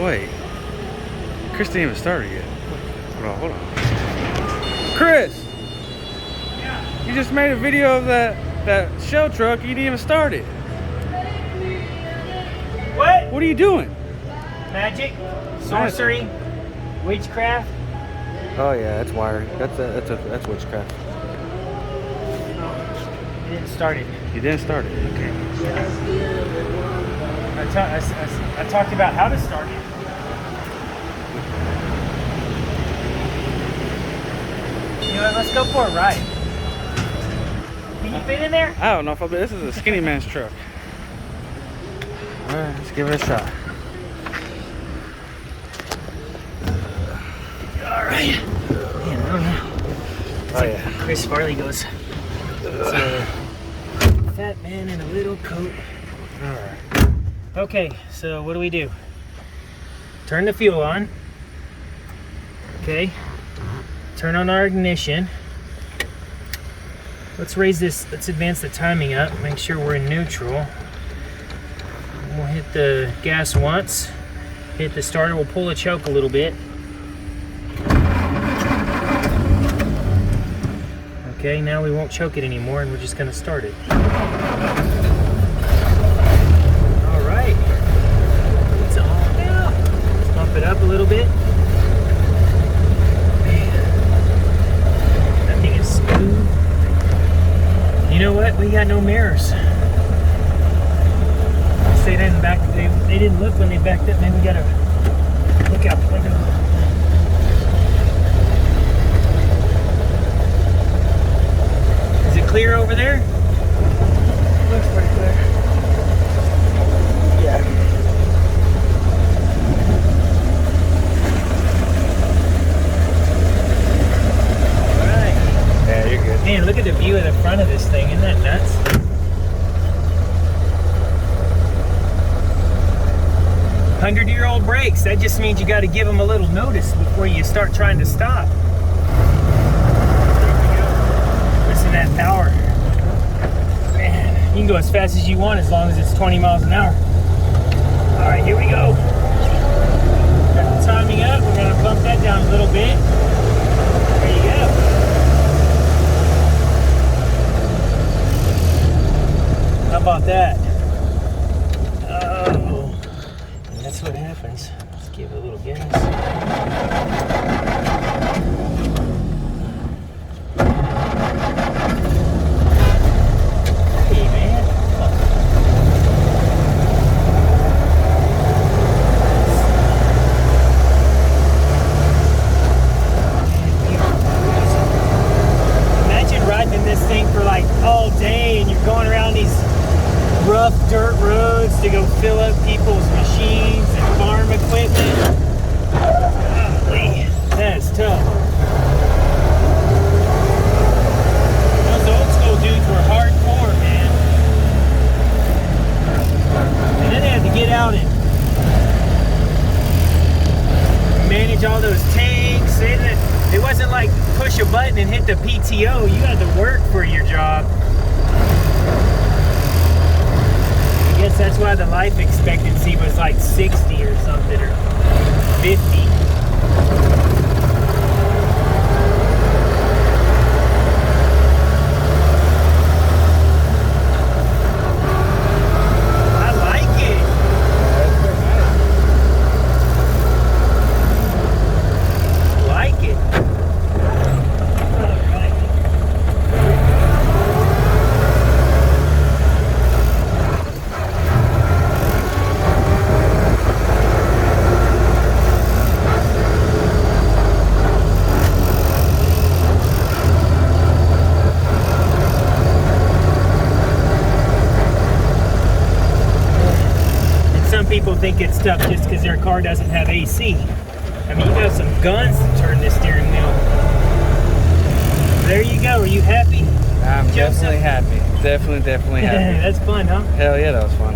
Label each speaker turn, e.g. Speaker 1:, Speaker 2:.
Speaker 1: Wait. Chris didn't even start it yet. Hold on. Chris!
Speaker 2: Yeah.
Speaker 1: You just made a video of that shell truck. You didn't even start it.
Speaker 2: What?
Speaker 1: What are you doing?
Speaker 2: Magic, sorcery, witchcraft.
Speaker 1: Oh yeah, that's wiring. That's witchcraft.
Speaker 2: You didn't start it.
Speaker 1: You didn't start it. Okay.
Speaker 2: I talked about how to start it. You know what, let's go for a ride. Can you fit in there?
Speaker 1: I don't know if this is a skinny man's truck. All right, let's give it a shot.
Speaker 2: All right. Man, I don't know.
Speaker 1: Oh yeah.
Speaker 2: Chris Farley goes, it's a fat man in a little coat. All right. Okay, so what do? Turn the fuel on. Okay. Turn on our ignition. Let's advance the timing up. Make sure we're in neutral. We'll hit the gas once. Hit the starter. We'll pull the choke a little bit. Okay, now we won't choke it anymore, and we're just gonna start it. All right, it's on now. Let's bump it up a little bit. Man, that thing is smooth. You know what? We got no mirrors. They didn't look when they backed up. Maybe we gotta look out the window. Is it clear over there? Looks pretty clear. Yeah. Alright.
Speaker 1: Yeah, you're good.
Speaker 2: Man, look at the view of the front of this thing. Isn't that nuts? 100-year-old brakes. That just means you got to give them a little notice before you start trying to stop. Listen to that power. Man, you can go as fast as you want as long as it's 20 miles an hour. All right, here we go. Got the timing up. We're going to bump that down a little bit. There you go. How about that? Oh. That's what happens. Let's give it a little gas. Hey, man. Imagine riding in this thing for like all day and you're going around these rough dirt roads to go fill up people's machines and farm equipment. Golly, that is tough. Those old school dudes were hardcore, man. And then they had to get out and manage all those tanks. It wasn't like push a button and hit the PTO. You had to work for your job. I guess that's why the life expectancy was like 60 or something, or 50. I like it. I like it. All right. People think it's tough just because their car doesn't have AC. I mean, you got some guns to turn this steering wheel. There you go. Are you happy?
Speaker 1: I'm
Speaker 2: Joseph?
Speaker 1: definitely happy. Definitely happy.
Speaker 2: That's fun, huh?
Speaker 1: Hell yeah, that was fun.